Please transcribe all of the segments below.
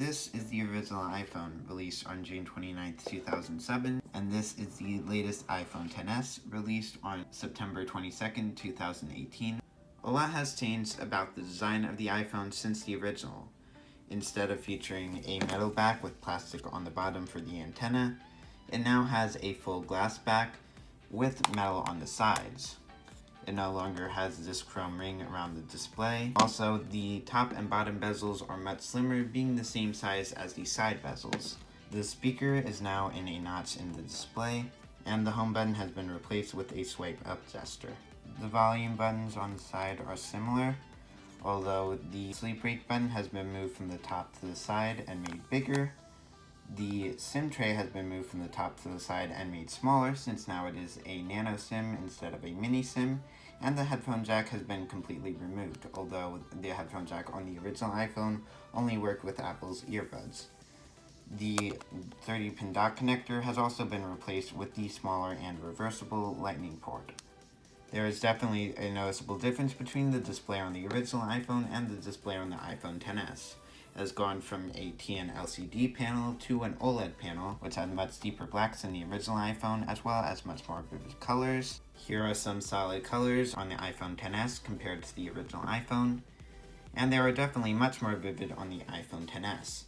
This is the original iPhone released on June 29th, 2007, and this is the latest iPhone XS released on September 22nd, 2018. A lot has changed about the design of the iPhone since the original. Instead of featuring a metal back with plastic on the bottom for the antenna, it now has a full glass back with metal on the sides. It no longer has this chrome ring around the display. Also, the top and bottom bezels are much slimmer, being the same size as the side bezels. The speaker is now in a notch in the display, and the home button has been replaced with a swipe up gesture. The volume buttons on the side are similar, although the sleep wake button has been moved from the top to the side and made bigger. The SIM tray has been moved from the top to the side and made smaller, since now it is a nano SIM instead of a mini SIM, and the headphone jack has been completely removed, although the headphone jack on the original iPhone only worked with Apple's earbuds. The 30-pin dock connector has also been replaced with the smaller and reversible lightning port. There is definitely a noticeable difference between the display on the original iPhone and the display on the iPhone XS. It has gone from a TN LCD panel to an OLED panel, which had much deeper blacks than the original iPhone, as well as much more vivid colors. Here are some solid colors on the iPhone XS compared to the original iPhone, and they are definitely much more vivid on the iPhone XS.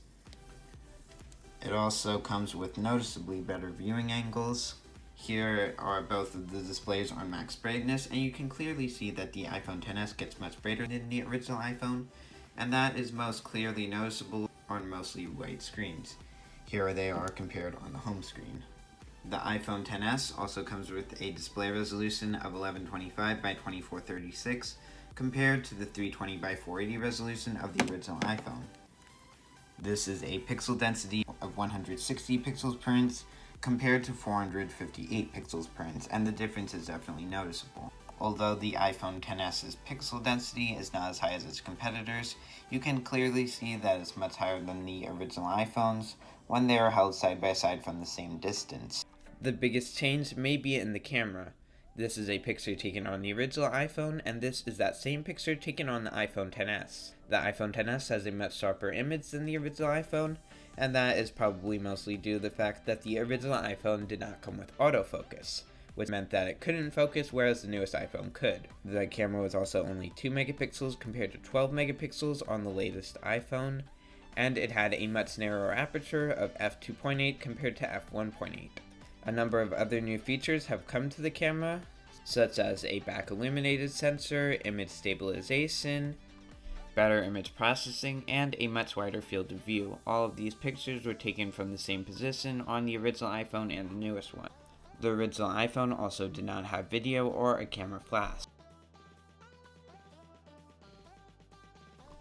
It also comes with noticeably better viewing angles. Here are both of the displays on max brightness, and you can clearly see that the iPhone XS gets much brighter than the original iPhone, and that is most clearly noticeable on mostly white screens. Here they are compared on the home screen. The iPhone XS also comes with a display resolution of 1125 by 2436 compared to the 320 by 480 resolution of the original iPhone. This is a pixel density of 160 pixels per inch compared to 458 pixels per inch, and the difference is definitely noticeable. Although the iPhone XS's pixel density is not as high as its competitors, you can clearly see that it's much higher than the original iPhones when they are held side by side from the same distance. The biggest change may be in the camera. This is a picture taken on the original iPhone, and this is that same picture taken on the iPhone XS. The iPhone XS has a much sharper image than the original iPhone, and that is probably mostly due to the fact that the original iPhone did not come with autofocus, which meant that it couldn't focus, whereas the newest iPhone could. The camera was also only 2 megapixels compared to 12 megapixels on the latest iPhone, and it had a much narrower aperture of f2.8 compared to f1.8. A number of other new features have come to the camera, such as a back illuminated sensor, image stabilization, better image processing, and a much wider field of view. All of these pictures were taken from the same position on the original iPhone and the newest one. The original iPhone also did not have video or a camera flash.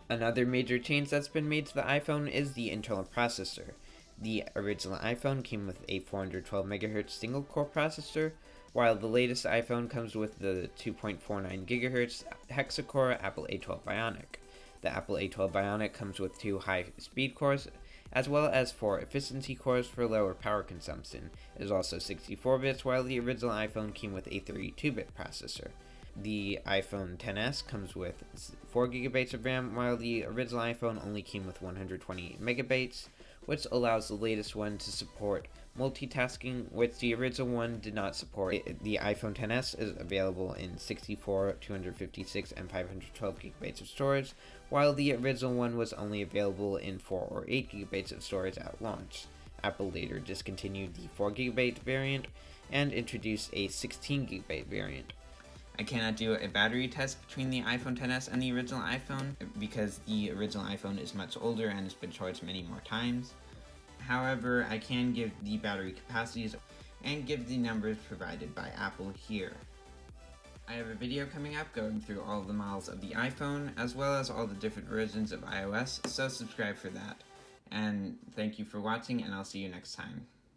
Another major change that's been made to the iPhone is the internal processor. The original iPhone came with a 412 MHz single-core processor, while the latest iPhone comes with the 2.49 GHz hexa-core Apple A12 Bionic. The Apple A12 Bionic comes with 2 high-speed cores, as well as 4 efficiency cores for lower power consumption. It is also 64 bits, while the original iPhone came with a 32-bit processor. The iPhone XS comes with 4 GB of RAM, while the original iPhone only came with 128 megabytes, which allows the latest one to support multitasking, which the original one did not support. The iPhone XS is available in 64, 256, and 512 gigabytes of storage, while the original one was only available in 4 or 8 gigabytes of storage at launch. Apple later discontinued the 4 gigabyte variant and introduced a 16 gigabyte variant. I cannot do a battery test between the iPhone XS and the original iPhone because the original iPhone is much older and has been charged many more times. However, I can give the battery capacities and give the numbers provided by Apple here. I have a video coming up going through all of the models of the iPhone as well as all the different versions of iOS, so subscribe for that. And thank you for watching, and I'll see you next time.